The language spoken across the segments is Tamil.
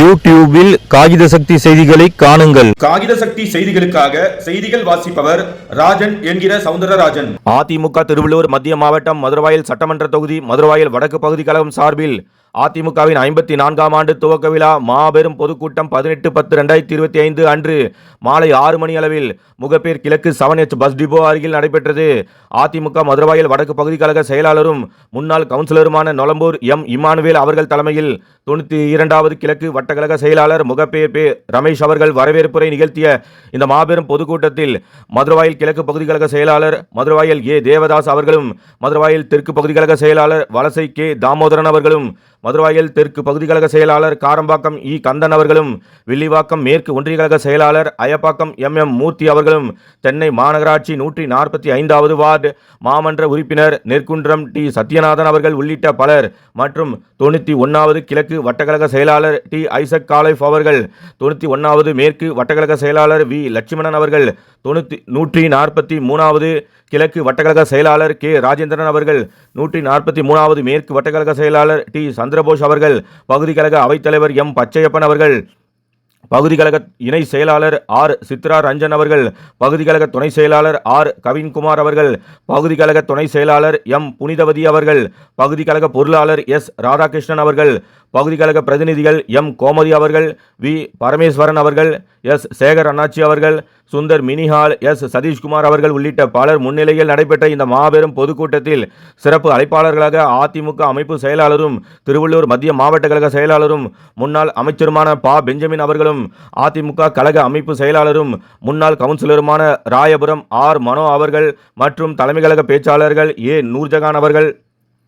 யூடியூபில் காகித சக்தி செய்திகளை காணுங்கள். காகித சக்தி செய்திகளுக்காக செய்திகள் வாசிப்பவர் ராஜன் என்கிற சவுந்தரராஜன். அதிமுக திருவள்ளூர் மத்திய மாவட்டம் மதுரவாயல் சட்டமன்ற தொகுதி மதுரவாயல் வடக்கு பகுதி கழகம் சார்பில் அதிமுகவின் 54ஆம் ஆண்டு துவக்க விழா மாபெரும் பொதுக்கூட்டம் 18/10/2025 அன்று மாலை 6 மணி அளவில் முகப்பேர் கிழக்கு 7H பஸ் டிப்போ அருகில் நடைபெற்றது. அதிமுக மதுரவாயல் வடக்கு பகுதி கழக செயலாளரும் முன்னாள் கவுன்சிலருமான நொலம்பூர் எம் இமானுவேல் அவர்கள் தலைமையில் 92வது கிழக்கு வட்டக்கழக செயலாளர் முகப்பேர் பே ரமேஷ் அவர்கள் வரவேற்புரை நிகழ்த்திய இந்த மாபெரும் பொதுக்கூட்டத்தில் மதுரவாயல் கிழக்கு பகுதி கழக செயலாளர் மதுரவாயல் ஏ தேவதாஸ் அவர்களும், மதுரவாயல் தெற்கு பகுதி கழக செயலாளர் வலசை கே தாமோதரன் அவர்களும், மதுரவாயல் தெற்கு பகுதி கழக செயலாளர் காரம்பாக்கம் இ கந்தன் அவர்களும், வில்லிவாக்கம் மேற்கு ஒன்றிய கழக செயலாளர் அயப்பாக்கம் எம் மூர்த்தி அவர்களும், சென்னை மாநகராட்சி 145வது வார்டு மாமன்ற உறுப்பினர் நெற்குன்றம் டி சத்யநாதன் அவர்கள் உள்ளிட்ட பலர் மற்றும் 91வது கிழக்கு வட்டக்கழக செயலாளர் டி ஐசக் காலைஃப் அவர்கள், 91வது மேற்கு வட்டக்கழக செயலாளர் வி லட்சுமணன் அவர்கள், 143வது கிழக்கு வட்டக்கழக செயலாளர் கே ராஜேந்திரன் அவர்கள், 143வது மேற்கு வட்டக்கழக செயலாளர் டி சந்திரபோஸ் அவர்கள், பகுதி கழக அவைத்தலைவர் எம் பச்சையப்பன் அவர்கள், பகுதி கழக இணை செயலாளர் ஆர் சித்ரா ரஞ்சன் அவர்கள், பகுதி கழக துணை செயலாளர் ஆர் கவின்குமார் அவர்கள், பகுதி கழக துணை செயலாளர் எம் புனிதவதி அவர்கள், பகுதி கழக பொருளாளர் எஸ் ராதாகிருஷ்ணன் அவர்கள், பகுதி கழக பிரதிநிதிகள் எம் கோமதி அவர்கள், வி பரமேஸ்வரன் அவர்கள், எஸ் சேகர் அண்ணாச்சி அவர்கள், சுந்தர் மினிஹால், எஸ் சதீஷ்குமார் அவர்கள் உள்ளிட்ட பலர் முன்னிலையில் நடைபெற்ற இந்த மாபெரும் பொதுக்கூட்டத்தில் சிறப்பு அழைப்பாளர்களாக அதிமுக அமைப்பு செயலாளரும் திருவள்ளூர் மத்திய மாவட்ட கழக செயலாளரும் முன்னாள் அமைச்சருமான பா பெஞ்சமின் அவர்களும், அதிமுக கழக அமைப்பு செயலாளரும் முன்னாள் கவுன்சிலருமான ராயபுரம் ஆர் மனோ அவர்கள் மற்றும் தலைமை கழக பேச்சாளர்கள் ஏ நூர்ஜகான் அவர்கள்,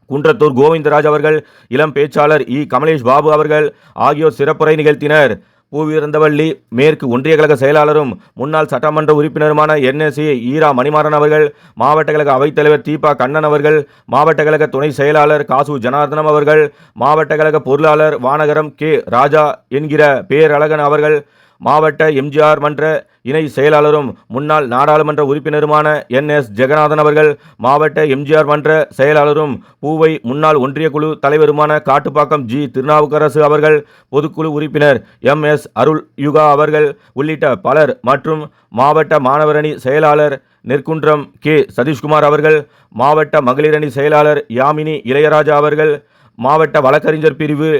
குன்றத்தூர் கோவிந்தராஜ் அவர்கள், இளம் பேச்சாளர் இ கமலேஷ் பாபு அவர்கள் ஆகியோர் சிறப்புரை நிகழ்த்தினர். பூவிருந்தவள்ளி மேற்கு ஒன்றிய கழக செயலாளரும் முன்னாள் சட்டமன்ற உறுப்பினருமான NSA ஈரா மணிமாறன் அவர்கள், மாவட்ட கழக அவைத்தலைவர் தீபா கண்ணன் அவர்கள், மாவட்ட கழக துணை செயலாளர் காசு ஜனார்தனம் அவர்கள், மாவட்ட கழக பொருளாளர் வானகரம் கே ராஜா என்கிற பேரழகன் அவர்கள், மாவட்ட எம்ஜிஆர் மன்ற இணை செயலாளரும் முன்னாள் நாடாளுமன்ற உறுப்பினருமான NS ஜெகநாதன் அவர்கள், மாவட்ட எம்ஜிஆர் மன்ற செயலாளரும் பூவை முன்னாள் ஒன்றிய குழு தலைவருமான காட்டுப்பாக்கம் ஜி திருநாவுக்கரசு அவர்கள், பொதுக்குழு உறுப்பினர் MS அருள் யுகா அவர்கள் உள்ளிட்ட பலர் மற்றும் மாவட்ட மாணவரணி செயலாளர் நெற்குன்றம் கே சதீஷ்குமார் அவர்கள், மாவட்ட மகளிரணி செயலாளர் யாமினி இளையராஜா அவர்கள், மாவட்ட வழக்கறிஞர் பிரிவு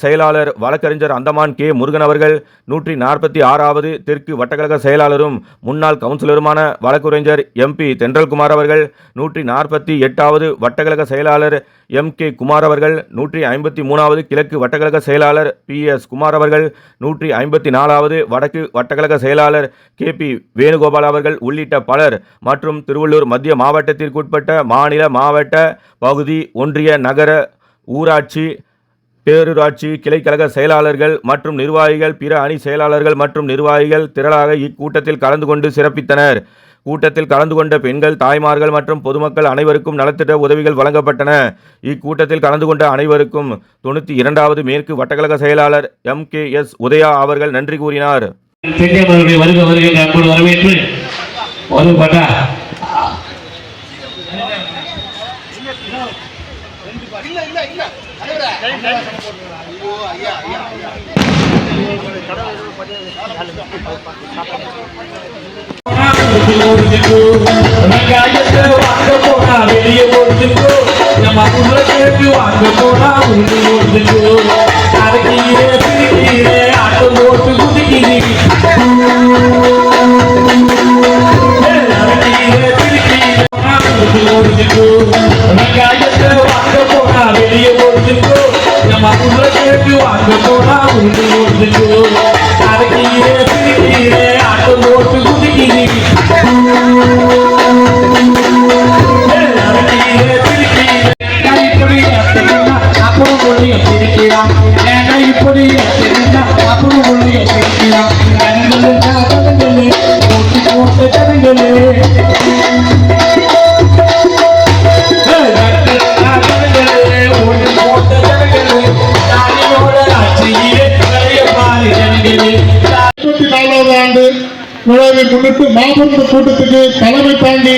செயலாளர் வழக்கறிஞர் அந்தமான் கே முருகன் அவர்கள், 146வது தெற்கு வட்டக்கழக செயலாளரும் முன்னாள் கவுன்சிலருமான வழக்கறிஞர் MP தென்றல்குமார் அவர்கள், 148வது வட்டக்கழக செயலாளர் MK குமார் அவர்கள், 153வது கிழக்கு வட்டக்கழக செயலாளர் PS குமார் அவர்கள், 154வது வடக்கு வட்டக்கழக செயலாளர் KP வேணுகோபால் அவர்கள் உள்ளிட்ட பலர் மற்றும் திருவள்ளூர் மத்திய மாவட்டத்திற்குட்பட்ட மாநில மாவட்ட பகுதி ஒன்றிய நகர ஊராட்சி பேரூராட்சி கிளைக்கழக செயலாளர்கள் மற்றும் நிர்வாகிகள், பிற அணி செயலாளர்கள் மற்றும் நிர்வாகிகள் திரளாக இக்கூட்டத்தில் கலந்து கொண்டு சிறப்பித்தனர். கூட்டத்தில் கலந்து கொண்ட பெண்கள், தாய்மார்கள் மற்றும் பொதுமக்கள் அனைவருக்கும் நலத்திட்ட உதவிகள் வழங்கப்பட்டன. இக்கூட்டத்தில் கலந்து கொண்ட அனைவருக்கும் 92வது மேற்கு வட்டக்கழக செயலாளர் MKS உதயா அவர்கள் நன்றி கூறினார். முன்னிட்டு மாபெரும் கூட்டத்துக்கு தலைமை தாங்கி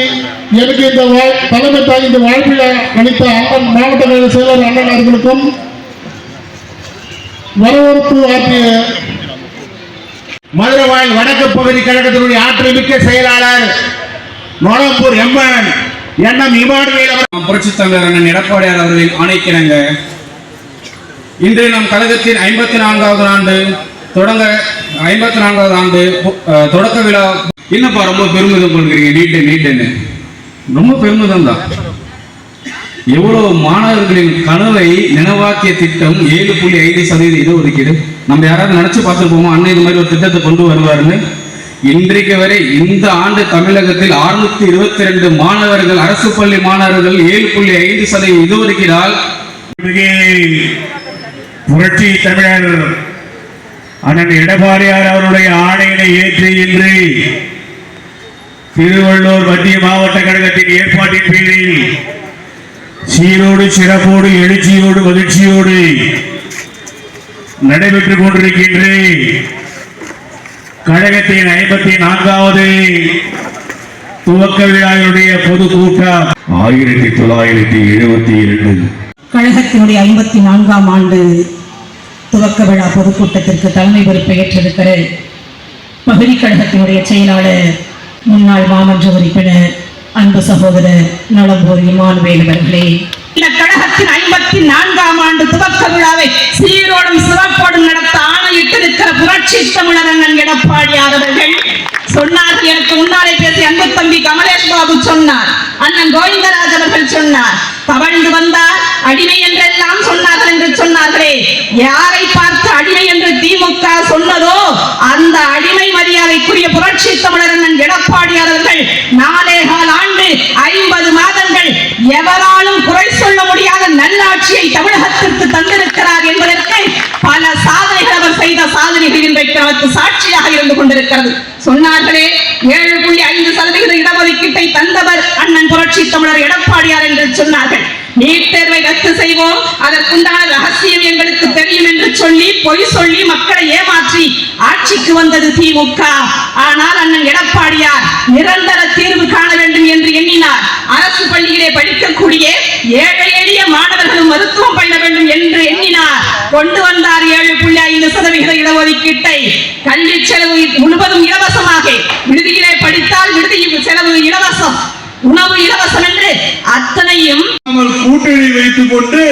எனக்கு இந்த வாழ்க்கையை அளித்த அண்ணன் மாவட்ட செயலர் அண்ணன் அவர்களுக்கும் வரவேற்பு ஆற்றிய மதுரவாயல் வடக்கு பகுதி கழகத்தினுடைய ஆற்றல் மிக்க செயலாளர் நோலம்பூர் எம்என் என்எம் இமானுவேல் அவர் புரட்சித் தலைவர் அண்ணன் எடப்பாடியார் அவர்களின் ஆணைக்கிணங்க இன்று நம் கழகத்தின் 54வது ஆண்டு தொடக்க விழா. என்னப்பா ரொம்ப பெருமிதம் கொள்கிறீங்க? நீட்டுன்னு ரொம்ப பெருமிதம் தான். எவ்வளவு மாணவர்களின் கனவை நினைவாக்கிய திட்டம் 7.5% இடஒதுக்கீடு. நம்ம யாராவது நினைச்சு பார்த்துருப்போமா அண்ணன் இது மாதிரி ஒரு திட்டத்தை கொண்டு வருவாருன்னு? இன்றைக்கு வரை இந்த ஆண்டு தமிழகத்தில் 622 மாணவர்கள், அரசு பள்ளி மாணவர்கள் 7.5% இடஒதுக்கீடால் புரட்சி தமிழர் அண்ணன் எடப்பாடியார் அவருடைய ஆணையினை ஏற்று இன்று திருவள்ளூர் மத்திய மாவட்ட கழகத்தின் ஏற்பாட்டின் பேரில் சீரோடு சிறப்போடு எழுச்சியோடு மகிழ்ச்சியோடு நடைபெற்றுக் கொண்டிருக்கின்ற கழகத்தின் 54வது துவக்க விழாவுடைய பொதுக்கூட்டம் 1972 கழகத்தினுடைய 54ஆம் ஆண்டு துவக்க விழா பொதுக்கூட்டத்திற்கு தலைமை பொறுப்பை ஏற்றிருக்கிற பகுதி கழகத்தினுடைய செயலாளர் முன்னாள் மாமன்ற உறுப்பினர் அன்பு சகோதரர் நோலம்பூர் இமானுவேல் அவர்களே, இந்த கழகத்தின் 54ஆம் ஆண்டு துவக்க விழாவை சீரோடும் சிறப்போடும் நடத்த ஆணையிட்டிருக்கிற புரட்சி தமிழர் அண்ணன் எடப்பாடியார் அவர்கள் சொன்னார்கள். எனக்கு முன்னாலே பேசிய அன்பு தம்பி கமலேஷ் பாபு சொன்னார், அண்ணன் கோவிந்தராஜ் அவர்கள் சொன்னார், தவழ்ந்து வந்தார் அடிமை என்றெல்லாம் சொன்னார்கள் என்று சொன்னார்களே. யாரை பார்த்து அடிமை என்று திமுக சொன்னதோ அந்த அடிமை மரியாதைக்குரிய புரட்சி தமிழர் அண்ணன் எடப்பாடியார் அவர்கள் 4.25 ஆண்டு 50 மாதங்கள் எவராலும் குறை சொல்ல முடியாத நல்லாட்சியை தமிழகத்திற்கு தந்திருக்கிறார் என்பதற்கு பல சாதனைகள் அவர் செய்த சாதனைகள் இன்றைக்கு அவருக்கு சாட்சியாக இருந்து கொண்டிருக்கிறது. சொன்னார்களே 7.5% இடஒதுக்கீட்டை தந்தவர் அண்ணன் புரட்சி தமிழர் எடப்பாடியார் என்று சொன்னார்கள். நீட் தேர்வை ரத்து செய்வோம், அதற்குண்டான ரகசியம் எங்களுக்கு தெரியும் என்று சொல்லி பொய் சொல்லி மக்களை ஏமாற்றி ஆட்சிக்கு வந்தது திமுக. ஆனால் அண்ணன் எடப்பாடியார் நிரந்தர தீர்வு காண வேண்டும் என்று எண்ணினார். அரசு பள்ளியிலே படிக்கக்கூடிய ஏழை எளிய மாணவர்களும் மருத்துவம் பயில வேண்டும் என்று எண்ணினார். கொண்டு வந்தார் 7.5% இடஒதுக்கீட்டை. கல்வி செலவு முழுவதும் இலவசமாக, விடுதியிலே படித்தால் விடுதி செலவு இலவசம், உணவு இலவசம் என்று அத்தனையும் கூட்டணி வைத்துக் கொண்டு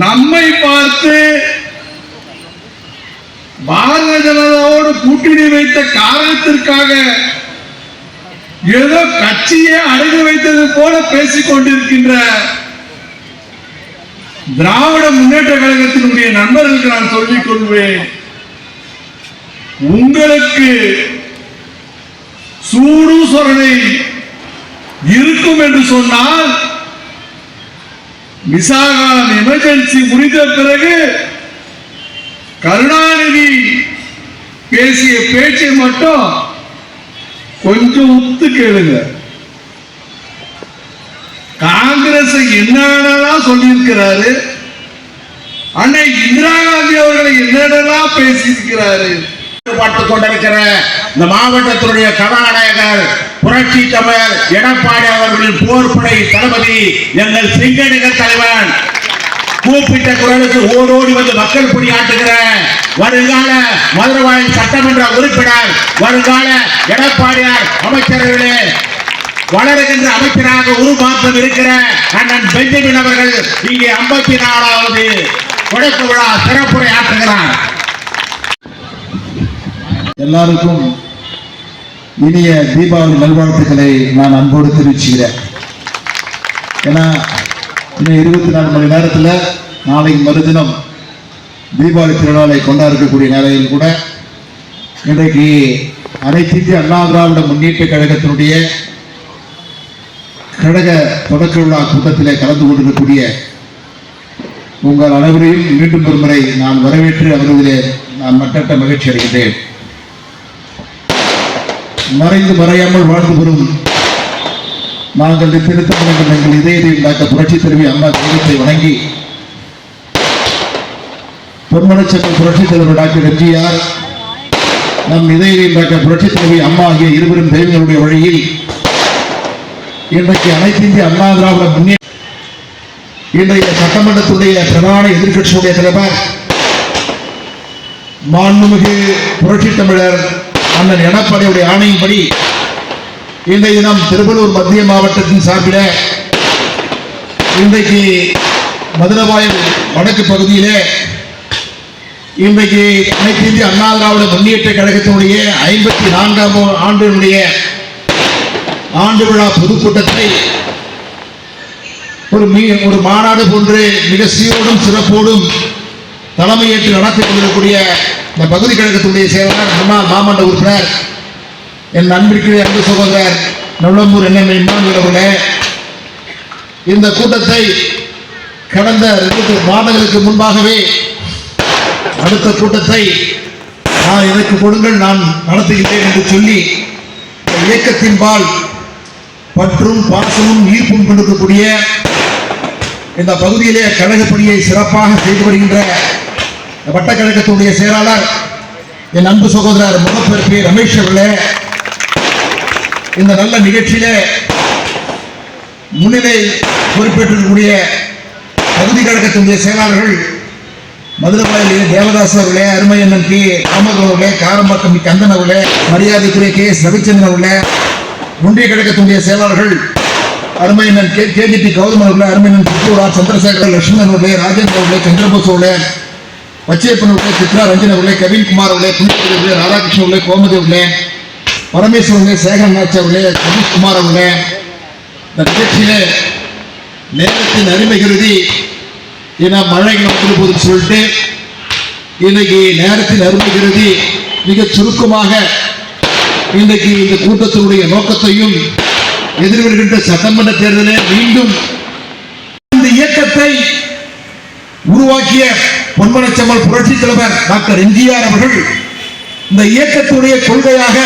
நம்மை பார்த்து பாரதிய ஜனதாவோடு கூட்டணி வைத்த காரணத்திற்காக ஏதோ கட்சியை அடகு வைத்தது போல பேசிக் கொண்டிருக்கின்ற திராவிட முன்னேற்ற கழகத்தினுடைய நண்பர்களுக்கு நான் சொல்லிக் கொள்வேன், உங்களுக்கு சூடு சொரணை இருக்கும் என்று சொன்னால் விசாகா எமர்ஜென்சி முடிந்த பிறகு கருணாநிதி பேசிய பேச்சை மட்டும் கொஞ்சம் உத்து கேளுங்க. காங்கிரஸ் என்னென்னலாம் சொல்லியிருக்கிறாரு, அன்னை இந்திரா காந்தி அவர்களை என்னென்னலாம் பேசியிருக்கிறாரு. பார்த்துக் கொண்டிருக்கிற இந்த மாவட்டத்தினுடைய கதாநாயகர் புரட்சி தமிழர் எடப்பாடி அவர்களின் போர்படை தளபதி எங்கள் சிங்கநிகர் தலைவன் கூப்பிட்ட குரலுக்கு ஓடோடி வந்து மக்கள் பணியாற்றுகிற வருங்கால மதுரவாயல் சட்டமன்ற உறுப்பினர், வருங்கால எடப்பாடியார் அமைச்சர்களே, வளருகின்ற அமைச்சராக உருமாற்றம் இருக்கிற அண்ணன் பெஞ்சமின் அவர்கள் இங்கே 54வது தொடக்க விழா சிறப்புரை ஆற்றுகிறார். எல்லாருக்கும் இனிய தீபாவளி நல்வாழ்த்துக்களை நான் அன்போடு தெரிவிச்சுக்கிறேன். ஏன்னா இன்னும் 24 மணி நேரத்தில் நாளைக்கு மறுதினம் தீபாவளி திருநாளை கொண்டாடக்கூடிய நிலையில் கூட இன்றைக்கு அனைத்து இந்திய அண்ணா திராவிட முன்னேற்ற கழகத்தினுடைய கழக தொடக்க விழா கூட்டத்திலே கலந்து கொண்டிருக்கக்கூடிய உங்கள் அனைவரையும் மீண்டும் ஒரு முறை நான் வரவேற்று அவர்களிலே நான் மட்டற்ற மகிழ்ச்சி அடைகின்றேன். மறைந்து மறையாமல் வாழ்ந்து வரும் நாங்கள் நிறுத்தம் எங்கள் இதயத்தை டாக்டர் புரட்சி தலைவி அம்மா தெய்வத்தை வணங்கி பொன்மனச்செம்மல் புரட்சி தலைவர் டாக்டர் எம்ஜிஆர், நம் இதயம் டாக்டர் புரட்சி தலைவி அம்மா ஆகிய இருவரும் தெய்வங்களுடைய வழியில் இன்றைக்கு அனைத்து இந்திய அண்ணா திராவிட முன்னேற்ற இன்றைய சட்டமன்றத்துடைய பிரதான எதிர்க்கட்சியுடைய தலைவர் மாண்புமிகு புரட்சித் தமிழர் அண்ணன் எடப்பாடியுடைய ஆணையின்படி இன்றைய தினம் திருவள்ளூர் மத்திய மாவட்டத்தின் சார்பில் இன்றைக்கு மதுரவாயல் வடக்கு பகுதியிலே இன்றைக்கு அனைத்து இந்திய அண்ணா திராவிட முன்னேற்ற கழகத்தினுடைய 54ஆம் ஆண்டினுடைய ஆண்டு விழா பொதுக்கூட்டத்தை ஒரு மாநாடு போன்று மிக சீரோடும் சிறப்போடும் தலைமையேற்று நடத்திக் கொண்டிருக்கக்கூடிய இந்த பகுதி கழகத்துடைய செயலாளர் முன்னாள் மாமன்ற உறுப்பினர் என் அன்பிற்குரிய அன்பு சகோதரர் நுளம்பூர் என்எம் இமானுவேல் அவர்களே, இந்த கூட்டத்தை கடந்த 2 மாதங்களுக்கு முன்பாகவே அடுத்த கூட்டத்தை நான் எனக்கு கொடுங்கள் நான் நடத்துகிறேன் என்று சொல்லி இயக்கத்தின்பால் பற்றும் பாசமும் ஈர்ப்பும் கொண்டிருக்கக்கூடிய இந்த பகுதியிலே கழக பணியை சிறப்பாக செய்து வருகின்ற வட்டக்கழகத்துடைய செயலாளர் என் அன்பு சகோதரர் முகப்பேர் பி ரமேஷ் அவர்களே, இந்த நல்ல நிகழ்ச்சியிலே முன்னிலை பொறுப்பேற்றிருக்கக்கூடிய பகுதி கழகத்தினுடைய செயலாளர்கள் மதுரவாயிலே தேவதாஸ் அவர்களே, அருமை அண்ணன் கே ராமர் அவர்களே, காரம்பாக்கம் கந்தன் அவர்களே, மரியாதைக்குரிய கே எஸ் ரவிச்சந்திரன் அவர்களே, ஒன்றிய கழகத்தினுடைய செயலாளர்கள் அருமை அண்ணன் கேஜிபி கௌதம் அவர்களே, அருமை அண்ணன் புத்தூரா சந்திரசேகர் லட்சுமணன் அவர்களே, ராஜேந்திர அவர்களே, சந்திரபோஸ் அவர்களே, பச்சையப்பன் அவர்களே, சித்ரா ரஞ்சன் அவர்களே, கவின்குமார் அவர்களே, புனிதர் அவர்களே, ராதாகிருஷ்ணன் அவர்களே, கோமதி அவர்களே, பரமேஸ்வரர்களே, சேகரன் நாச்சி அவர்களே, சதீஷ்குமார் அவர்களே, இந்த நிகழ்ச்சியிலே நேரத்தின் அருமை கருதி ஏன்னா மழை வந்து போது சொல்லிட்டு இன்னைக்கு நேரத்தின் அருமை கருதி மிக சுருக்கமாக இன்றைக்கு இந்த கூட்டத்தினுடைய நோக்கத்தையும் எதிர்வருகின்ற சட்டமன்ற தேர்தலில் மீண்டும் இந்த இயக்கத்தை உருவாக்கிய பொன்மனச்செம்மல் புரட்சி தலைவர் டாக்டர் எம்ஜிஆர் அவர்கள் இந்த இயக்கத்துடைய கொள்கையாக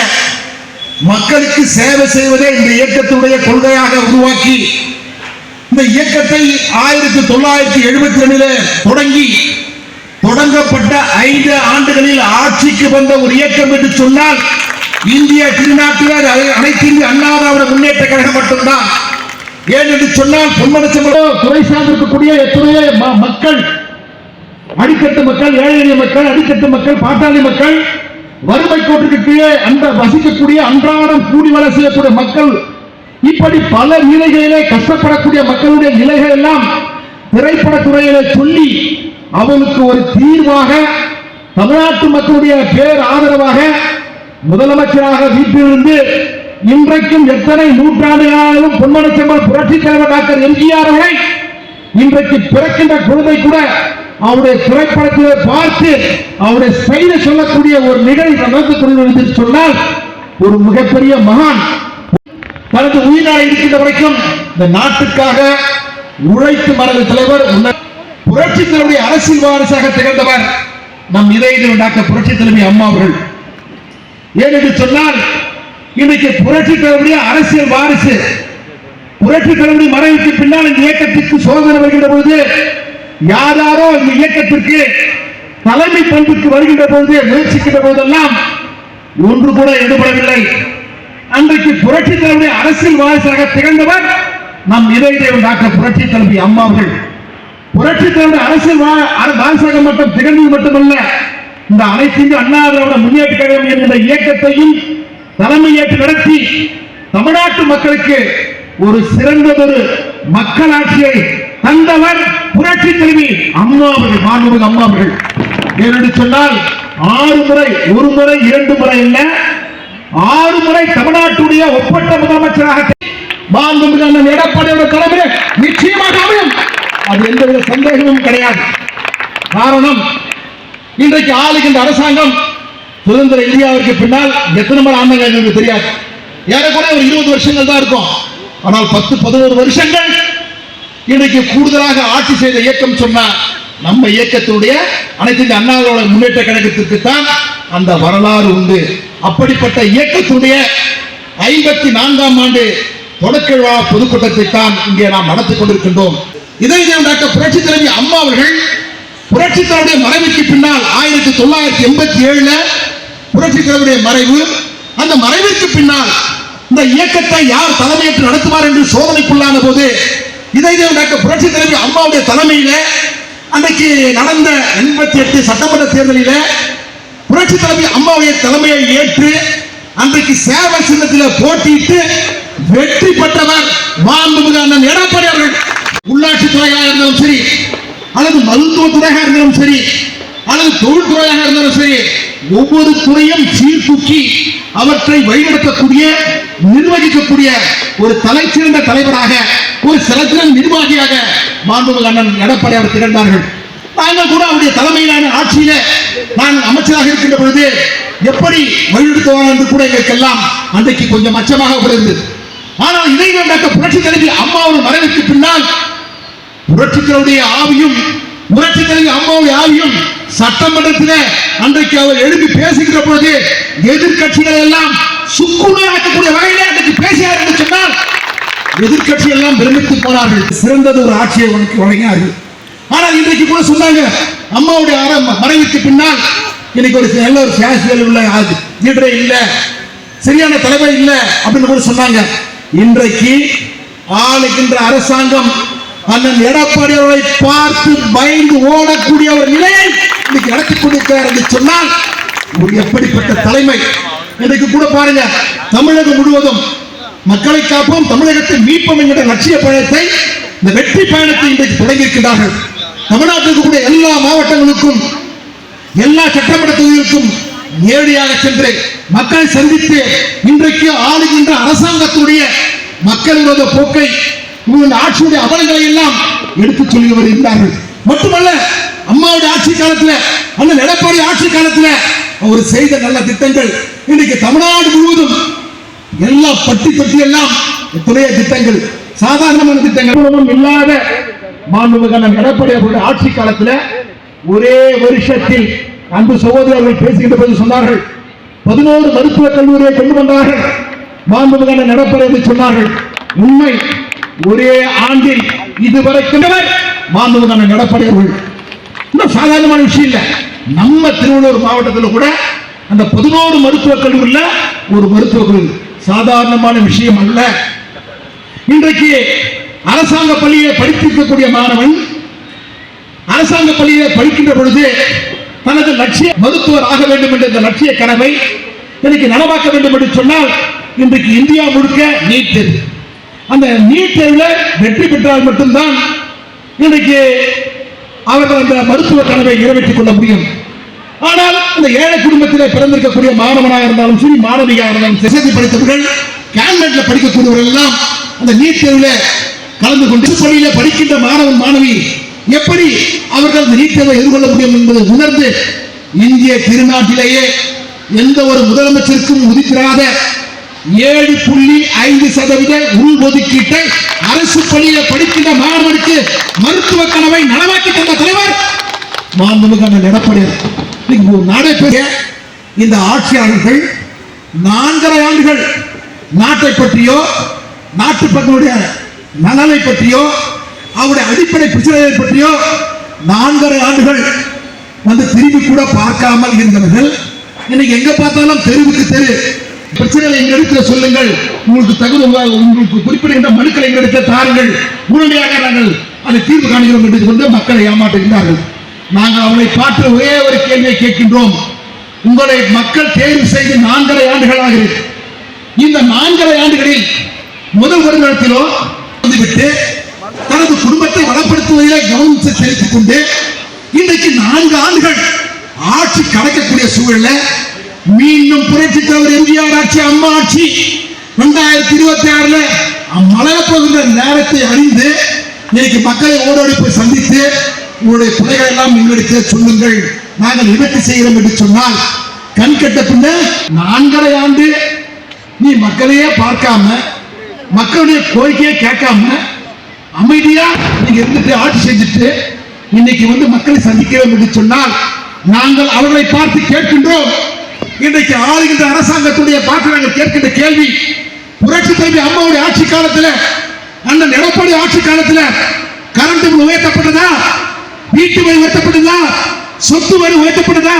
மக்களுக்கு சேவை செய்வதே இந்த இயக்கத்துடைய கொள்கையாக உருவாக்கி இந்த இயக்கத்தை 1972 தொடங்கி தொடங்கப்பட்ட 5 ஆண்டுகளில் ஆட்சிக்கு வந்த ஒரு இயக்கம் என்று சொன்னால் இந்திய திருநாட்டில் அனைத்து இந்திய அண்ணா திராவிட முன்னேற்ற கழகம் மட்டும்தான். ஏன் என்று சொன்னால் பொன்மனச்செம்மல் துறை சார்ந்திருக்கக்கூடிய எத்தனையோ மக்கள், அடித்தட்டு மக்கள், ஏழை எளிய மக்கள், அடித்தட்டு மக்கள், பாட்டாளி மக்கள், வறுமை கோட்டுக்கு கீழே அந்த வசிக்கக்கூடிய அன்றாடம் கூலி வேலை செய்யக்கூடிய மக்கள், இப்படி பல நிலைகளிலே கஷ்டப்படக்கூடிய மக்களுடைய நிலைகள் எல்லாம் திரைப்படத்துறையிலே சொல்லி அவங்களுக்கு ஒரு தீர்வாக தமிழ்நாட்டு மக்களுடைய பேர் ஆதரவாக முதலமைச்சராக வீட்டிலிருந்து இன்றைக்கும் எத்தனை நூற்றாண்டுகளாலும் பொன்மனச்செம்மல் புரட்சி தலைவர் டாக்டர் எம்ஜிஆர் அவர்களை இன்றைக்கு பிறக்கின்ற குழந்தை கூட அவருடைய திரைப்படத்திலே பார்த்து அவருடைய ஸ்டைலை சொல்லக்கூடிய ஒரு நிகழ்வு நடந்து கொண்டிருந்தது சொன்னால் ஒரு மிகப்பெரிய மகான் தனது உயிராக இருக்கின்ற வரைக்கும் இந்த நாட்டுக்காக உழைத்து மறைந்த தலைவர், புரட்சி தலைவருடைய அரசியல் வாரிசாக திகழ்ந்தவர் நம் இதய டாக்டர் புரட்சி தலைவி அம்மா அவர்கள். ஏனென்று சொன்னால் இன்னைக்கு புரட்சி தலைவருடைய அரசியல் வாரிசு, புரட்சி தலைவருடைய மறைவுக்கு பின்னால் இந்த இயக்கத்திற்கு சோதனை வருகின்ற பொழுது யாரோ இந்த இயக்கத்திற்கு தலைமை பண்புக்கு வருகின்ற பொழுது முயற்சிக்கின்ற போதெல்லாம் ஒன்று கூட எடுபடவில்லை. அன்றைக்கு புரட்சி தலைவருடைய அரசியல் வாரிசாக திகழ்ந்தவர் நம் இதய டாக்டர் புரட்சி தலைவி அம்மா அவர்கள். புரட்சி தலைவருடைய அரசியல் வாரிசாக மட்டும் திகழ்ந்தது மட்டுமல்ல, இந்த அனைத்து இந்திய அண்ணா திராவிட முன்னேற்ற கழகம் என்கிற இயக்கத்தையும் தலைமையேற்று நடத்தி தமிழ்நாட்டு மக்களுக்கு ஒரு சிறந்ததொரு மக்களாட்சியை தந்தவர் புரட்சி தலைவி அம்மா அவர்கள், மாண்புமிகு அம்மா அவர்கள். ஏனென்று சொன்னால் 6 முறை, 1 முறை 2 முறை இல்ல, 6 முறை தமிழ்நாட்டுடைய ஒப்பற்ற முதலமைச்சராக மாண்புமிகு அண்ணன் எடப்பாடியோட தலைமையில் நிச்சயமாக அமையும், அது எந்தவித சந்தேகமும் கிடையாது. காரணம், இன்றைக்கு ஆளுகின்ற அரசாங்கம் சுதந்திர இந்தியாவிற்கு பின்னால் எத்தனை முறை ஆண்டாங்க எனக்கு தெரியாது, ஏறக்குறைய ஒரு 20 வருஷங்கள் தான் இருக்கும். ஆனால் 10-11 வருஷங்கள் இன்றைக்கு கூடுதலாக ஆட்சி செய்த இயக்கம் சொன்னா நம்ம இயக்கத்துடைய அனைத்து இந்திய அண்ணா திராவிட முன்னேற்ற கழகத்திற்கு தான் அந்த வரலாறு உண்டு. அப்படிப்பட்ட இயக்கத்துடைய 54ஆம் ஆண்டு தொடக்க விழா பொதுக்கூட்டத்தை தான் இங்கே நாம் நடத்திக் கொண்டிருக்கின்றோம். இதை டாக்டர் புரட்சி தலைவி அம்மா அவர்கள் புரட்சி தலைவருடைய மறைவுக்கு பின்னால் 1987 புரட்சி தலைவருடைய மறைவு, அந்த மறைவிற்கு பின்னால் இந்த இயக்கத்தை யார் தலைமையேற்று நடத்துவார் என்று சோதனைக்குள்ளான போது இதை டாக்டர் புரட்சி தலைவி அம்மாவுடைய தலைமையில அன்றைக்கு நடந்த 88 சட்டமன்ற தேர்தலில புரட்சி தலைவி அம்மாவுடைய தலைமையை ஏற்று அன்றைக்கு சேவை சின்னத்தில் போட்டியிட்டு வெற்றி பெற்றவர் மாண்புமிகு அண்ணன் எடப்பாடி அவர்கள். உள்ளாட்சி துறையாக இருந்தாலும் சரி, அல்லது மருத்துவத்துறையாக இருந்தாலும் சரி, அல்லது தொழில்துறையாக இருந்தாலும் சரி, ஒவ்வொரு துறையும் சீர்தூக்கி அவற்றை வழிநடத்தக்கூடிய நிர்வகிக்கக்கூடிய ஒரு தலைசிறந்த தலைவராக, ஒரு சிறந்த நிர்வாகியாக மாண்புமிகு அண்ணன் எடப்பாடி அவர் திகழ்ந்தார்கள். நாங்கள் கூட அவருடைய தலைமையிலான ஆட்சியில நான் அமைச்சராக இருக்கின்ற பொழுது எப்படி வழிநடத்துவார் என்று கூட எங்களுக்கெல்லாம் அன்றைக்கு கொஞ்சம் அச்சமாக இருந்தது. ஆனால் இதை டாக்டர் புரட்சி தலைவி அம்மாவின் மறைவுக்கு பின்னால் புரட்சிகளுடைய ஆவியும் புரட்சி தலைவி அம்மாவுடைய ஆவியும் சட்டமன்றத்தில் அன்றைக்கு அவர் எழுப்பி பேசுகின்ற பொழுது எதிர்கட்சிகள் எல்லாம் சுக்குநூறாக்கக்கூடிய வகையிலே அன்றைக்கு பேசினார் என்று சொன்னால் எதிர்கட்சி எல்லாம் பிரமித்து போனார்கள். சிறந்தது ஒரு ஆட்சியை வழங்கினார்கள். ஆனால் இன்றைக்கு கூட சொன்னாங்க, அம்மாவுடைய மறைவுக்கு பின்னால் இன்னைக்கு ஒரு நல்ல ஒரு கேஷுவல் உள்ள லீடரே இல்ல, சரியான தலைவர் இல்ல அப்படின்னு கூட சொன்னாங்க. இன்றைக்கு ஆளுகின்ற அரசாங்கம் அண்ணன் எடப்பாடி அவர்களை பார்த்து பயந்து ஓடக்கூடிய ஒரு நிலையை இன்னைக்கு நடத்தி கொண்டிருக்கிறார் என்று சொன்னால் ஒரு எப்படிப்பட்ட தலைமை. இன்றைக்கு கூட பாருங்க, தமிழகம் முழுவதும் மக்களை காப்போம், தமிழகத்தை மீட்போம் என்கிற லட்சிய பயணத்தை, இந்த வெற்றி பயணத்தை இன்றைக்கு தொடங்கியிருக்கிறார்கள். தமிழ்நாட்டில் கூட எல்லா மாவட்டங்களுக்கும் எல்லா சட்டமன்ற தொகுதிகளுக்கும் நேரடியாக சென்று மக்களை சந்தித்து இன்றைக்கு ஆளுகின்ற அரசாங்கத்துடைய மக்கள் விரோத போக்கை, ஆட்சியுடைய அவலங்களை எல்லாம் எடுத்து சொல்லி வருகிறார்கள். மட்டுமல்ல, அம்மாவுடைய ஆட்சி காலத்தில், அண்ணன் எடப்பாடி ஆட்சி காலத்தில் அவர் செய்த நல்ல திட்டங்கள் இன்றைக்கு தமிழ்நாடு முழுவதும் எல்லா பட்டி தொட்டி எல்லாம் எத்தனையோ திட்டங்கள், சாதாரணமான திட்டங்கள் இல்லாத மாண்புமிகு அண்ணன் எடப்பாடி அவருடைய ஆட்சி காலத்தில் ஒரே வருஷத்தில் அன்பு சகோதரர்கள் பேசுகின்ற போது சொன்னார்கள், 11 மருத்துவக் கல்லூரியை கொண்டு வந்தார்கள் மாண்புமிகு அண்ணன் எடப்பாடி என்று சொன்னார்கள். உண்மை, ஒரே ஆண்டில் இதுவரைக்கும் மாண்புமிகு அண்ணன் எடப்பாடி அவர்கள். இன்னும் சாதாரணமான விஷயம் இல்லை. நம்ம திருவள்ளூர் மாவட்டத்தில் கூட அந்த 11 மருத்துவக் கல்லூரியில் ஒரு மருத்துவக் கல்லூரி சாதாரணமான விஷயம் அல்ல. இன்றைக்கு அரசாங்க பள்ளியை படித்திருக்கக்கூடிய மாணவன் அரசாங்க பள்ளியை படிக்கின்ற பொழுது தனது லட்சிய மருத்துவர் ஆக வேண்டும் என்ற இந்த லட்சிய கனவை இன்னைக்கு நனவாக்க வேண்டும் என்று சொன்னால் இன்றைக்கு இந்தியா முழுக்க நீட் தேர்வு. அந்த நீட் தேர்வில் வெற்றி பெற்றால் மட்டும்தான் இன்றைக்கு அவர்கள் அந்த மருத்துவ கனவை நிறைவேற்றிக் கொள்ள முடியும். ஆனால் இந்த ஏழை குடும்பத்தில் பிறந்திருக்கக்கூடிய மாணவனாக இருந்தாலும் சரி, மாணவியாக இருந்தாலும் சரி, படித்தவர்கள் கேண்டட்ல படிக்கக்கூடியவர்கள் எல்லாம் அந்த நீட் தேர்வில் கலந்து கொண்டு பள்ளியில படிக்கின்ற மாணவன் மாணவி எப்படி அவர்கள் அந்த நீட் தேர்வை எதிர்கொள்ள முடியும் என்பதை உணர்ந்து இந்திய திருநாட்டிலேயே எந்த ஒரு முதலமைச்சருக்கும் ஒதுக்கிறாத 7.5% உள்ஒதுக்கீட்டை அரசு பள்ளியில படிக்கின்ற மாணவனுக்கு மருத்துவ கனவை நனவாக்கி தந்த தலைவர் மாண்புமிகு அண்ணன் எடப்பாடி. ஒரு நாடே பெரிய இந்த ஆட்சியாளர்கள் 4.5 ஆண்டுகள் நாட்டை பற்றியோ, நாட்டு மக்களுடைய நலனை பற்றியோ, அவருடைய அடிப்படை பிரச்சனைகளை பற்றியோ 4.5 ஆண்டுகள் வந்து திரும்பி கூட பார்க்காமல் இருந்தவர்கள் இன்னைக்கு எங்க பார்த்தாலும் தெருவுக்கு தெரு பிரச்சனைகளை எங்களிடத்துல சொல்லுங்கள், உங்களுக்கு தகுதி, உங்களுக்கு குறிப்பிடுகின்ற மனுக்களை எங்களிடத்துல தாருங்கள், உடனடியாக நாங்கள் அதை தீர்வு காணுகிறோம் என்று கொண்டு மக்களை ஏமாற்றுகின்றார்கள். நாங்கள் அவளை பார்த்து ஒரே ஒரு கேள்வியை கேட்கின்றோம். உங்களை மக்கள் தேர்வு செய்து 4.5 ஆண்டுகள் ஆகிறது. இந்த 4.5 ஆண்டுகளில் முதல் வருடத்திலோ வந்துவிட்டு தனது குடும்பத்தை வளப்படுத்துவதிலே கவனம் செலுத்திக் கொண்டு இன்றைக்கு 4 ஆண்டுகள் ஆட்சி கடக்கக்கூடிய சூழல்ல மீண்டும் புரட்சி தலைவர் எம்ஜிஆர் ஆட்சி, அம்மா ஆட்சி 2026 மலரப்போகின்ற நேரத்தை அறிந்து இன்னைக்கு மக்களை ஓடோடி போய் சந்தித்து உங்களுடைய குறைகள் எல்லாம் எங்களுக்கு சொல்லுங்கள், நாங்கள் நிவர்த்தி செய்கிறோம் என்று சொன்னால் கண் கட்ட பின்ன 4.5 ஆண்டு நீ மக்களையே பார்க்காம, மக்களுடைய கோரிக்கையை கேட்காம அமைதியா நீங்க இருந்துட்டு ஆட்சி செஞ்சுட்டு இன்னைக்கு வந்து மக்களை சந்திக்கிறோம் என்று சொன்னால் நாங்கள் அவர்களை பார்த்து கேட்கின்றோம். இன்றைக்கு ஆளுகின்ற அரசாங்கத்துடைய பார்த்து நாங்கள் கேட்கின்ற கேள்வி, புரட்சி தலைவி அம்மாவுடைய ஆட்சி காலத்தில், அண்ணன் எடப்பாடி ஆட்சி காலத்தில் கரண்ட் பில் உயர்த்தப்பட்டதா, வீட்டு வரி உயர்த்தப்பட்டதா, சொத்து வரி உயர்த்தப்பட்டதா,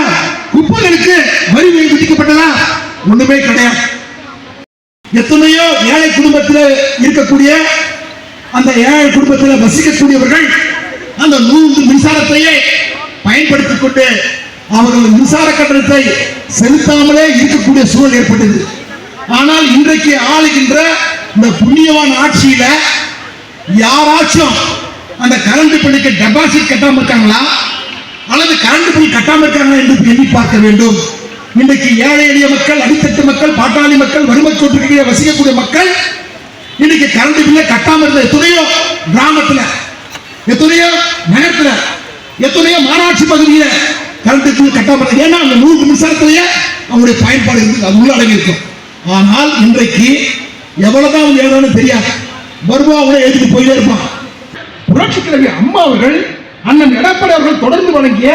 குப்பைகளுக்கு வரி விதிக்கப்பட்டதா? ஒண்ணுமே கிடையாது. எத்தனையோ ஏழை குடும்பத்தில் இருக்கக்கூடிய அந்த ஏழை குடும்பத்தில் வசிக்கக்கூடியவர்கள் அந்த 100 மின்சாரத்தையே பயன்படுத்திக் கொண்டு அவர்கள் மின்சார கட்டணத்தை செலுத்தாமலே இருக்கக்கூடிய சூழல் ஏற்பட்டது. ஆனால் இன்றைக்கு ஆளுகின்ற இந்த புண்ணியவான் ஆட்சியில யாராச்சும் அந்த கரண்ட் பில்லுக்கு டெபாசிட் கட்டாம இருக்காங்களா அல்லது கரண்ட் பில் கட்டாம இருக்காங்களா என்று எண்ணி பார்க்க வேண்டும். இன்றைக்கு ஏழை எளிய மக்கள், அடித்தட்டு மக்கள், பாட்டாளி மக்கள், வறுமை கோட்டுக்கு வசிக்கக்கூடிய மக்கள் இன்னைக்கு கரண்ட் பில்லை கட்டாம இருந்த எத்தனையோ கிராமத்துல, எத்தனையோ நகரத்துல, எத்தனையோ மாநகராட்சி பகுதியில கரண்ட் பில் கட்டாம இருந்தது. ஏன்னா அந்த 100 மின்சாரத்திலேயே அவங்களுடைய பயன்பாடு இருக்கு, அது உள்ளடங்கி இருக்கும். ஆனால் இன்றைக்கு எவ்வளவுதான் அவங்க எழுதானு தெரியாது, வருவா அவங்களே எழுதிட்டு போயிட்டே இருப்பான். புரட்சி தலைவி அம்மா அவர்கள், அண்ணன் எடப்பாடி அவர்கள் தொடர்ந்து வழங்கிய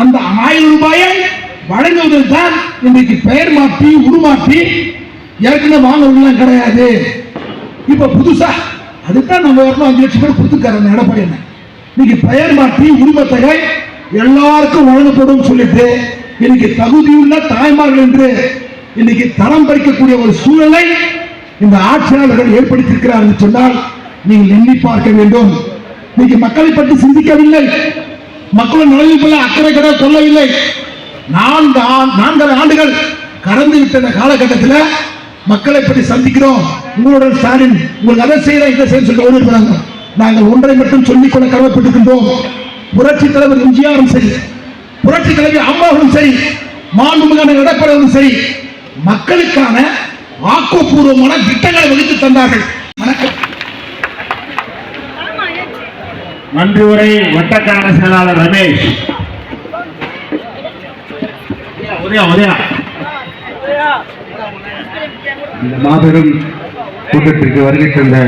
அந்த 1000 ரூபாயை வழங்குவதில் தான் இன்றைக்கு பெயர் மாற்றி உருமாற்றி ஏற்கனவே வாங்கலாம் கிடையாது. இப்ப புதுசா அதுதான் நம்ம 5 லட்சம் பேர் கொடுத்துருக்காரு எடப்பாடி அண்ணன். இன்னைக்கு பெயர் மாற்றி உரிமை தொகை எல்லாருக்கும் வழங்கப்படும் சொல்லிட்டு இன்னைக்கு தகுதியுள்ள தாய்மார்கள் என்று இன்னைக்கு தரம் பறிக்கக்கூடிய ஒரு சூழலை இந்த ஆட்சியாளர்கள் ஏற்படுத்தியிருக்கிறார் என்று சொன்னால் நீங்கள் எண்ணி பார்க்க வேண்டும். இன்னைக்கு மக்களை பற்றி சிந்திக்கவில்லை, மக்களின் நலனில் அக்கறை கடை கொள்ளவில்லை. 4 ஆண்டுகள் கடந்து விட்ட காலகட்டத்தில் மக்களை பற்றி சந்திக்கிறோம். உங்களுடன் ஸ்டாலின் உங்களுக்கு அதை செய்யற இதை செய்ய சொல்லி ஓடிருக்கிறாங்க. நாங்கள் ஒன்றை மட்டும் சொல்லிக்கொள்ள கடமைப்பட்டிருக்கின்றோம். புரட்சி தலைவர் எம்ஜிஆரும் சரி, புரட்சி தலைவர் அம்மாவும் சரி, மாண்புமிகு எடப்பாடியும் சரி, மக்களுக்கான ஆக்கப்பூர்வமான திட்டங்களை வகுத்து தந்தார்கள். வணக்கம். நன்றி உரை வட்டக்கழக செயலாளர் ரமேஷ். இந்த மாபெரும் கூட்டத்திற்கு வருகை தந்த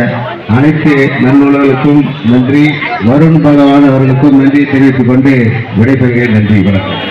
அனைத்து நல்லுறவுகளுக்கும் நன்றி, வருண் பகவான் அவர்களுக்கும் நன்றி தெரிவித்துக் கொண்டு விடைபெறுகிறேன். நன்றி, வணக்கம்.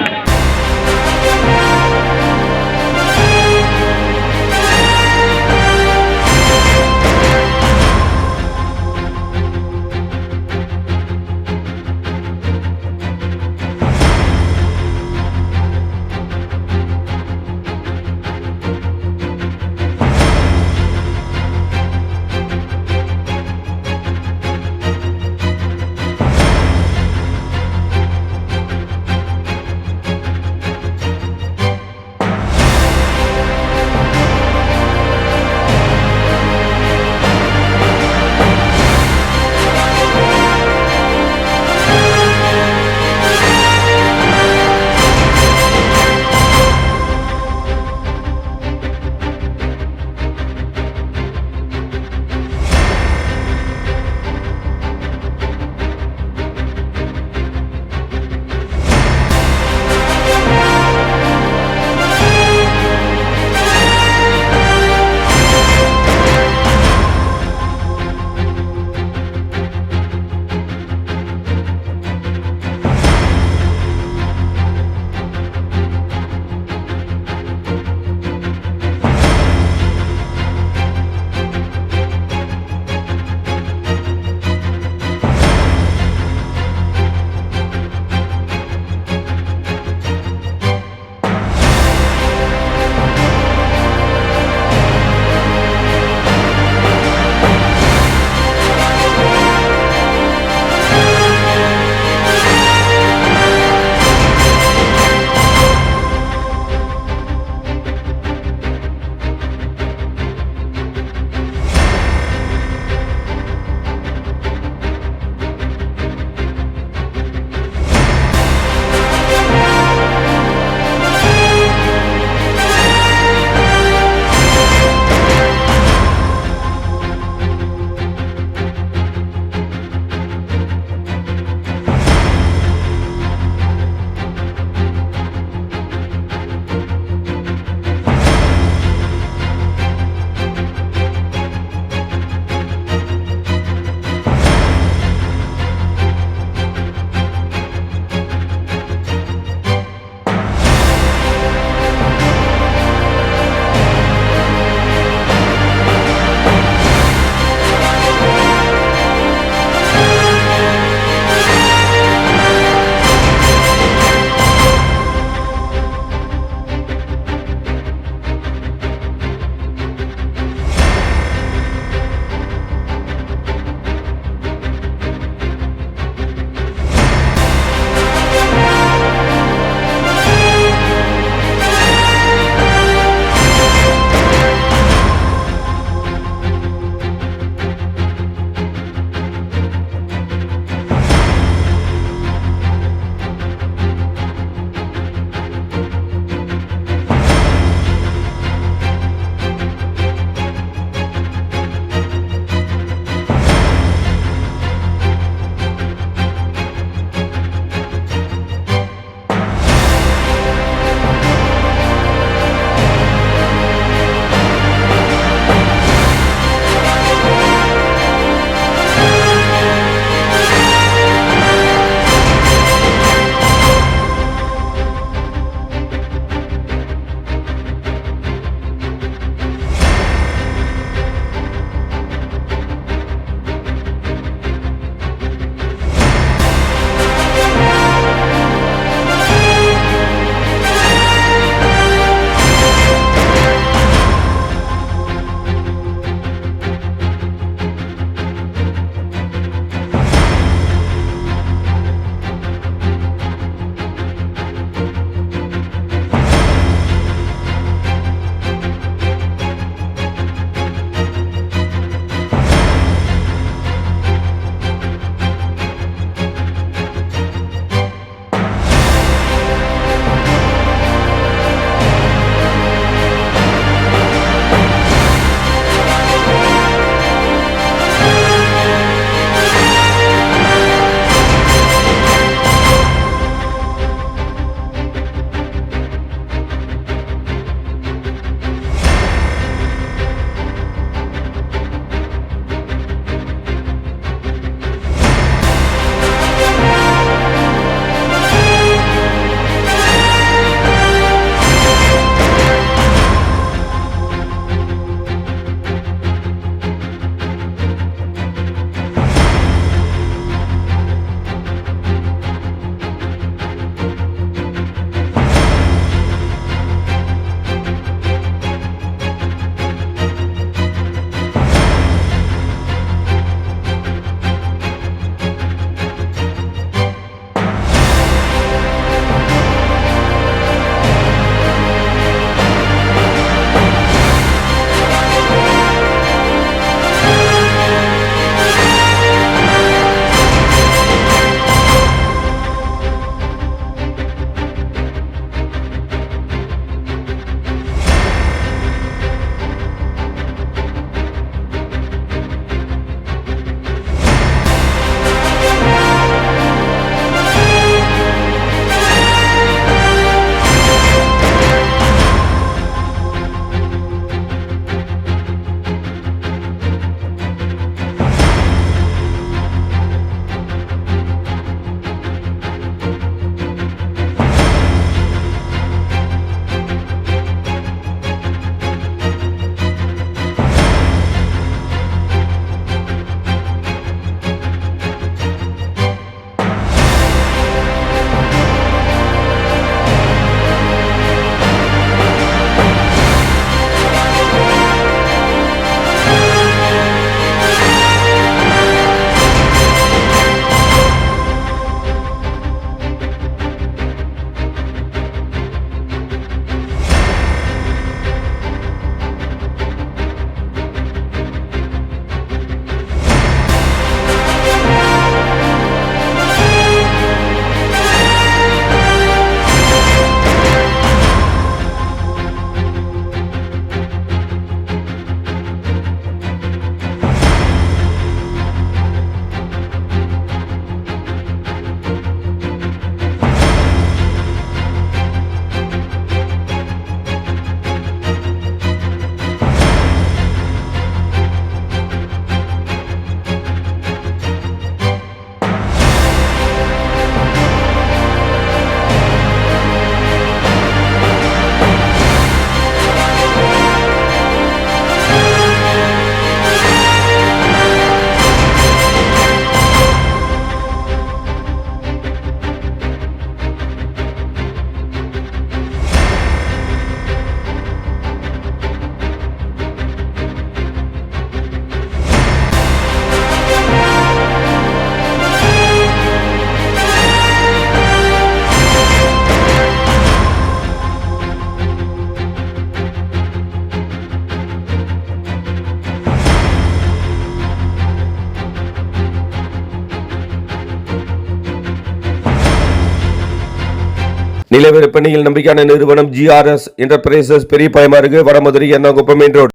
நில விற்பனையில் நம்பிக்கையான நிறுவனம் GRS என்டர்பிரைசஸ், பெரிய பாளையம் அருகே, வடமதுரை, எர்ணாகுப்பம் மெயின் ரோடு.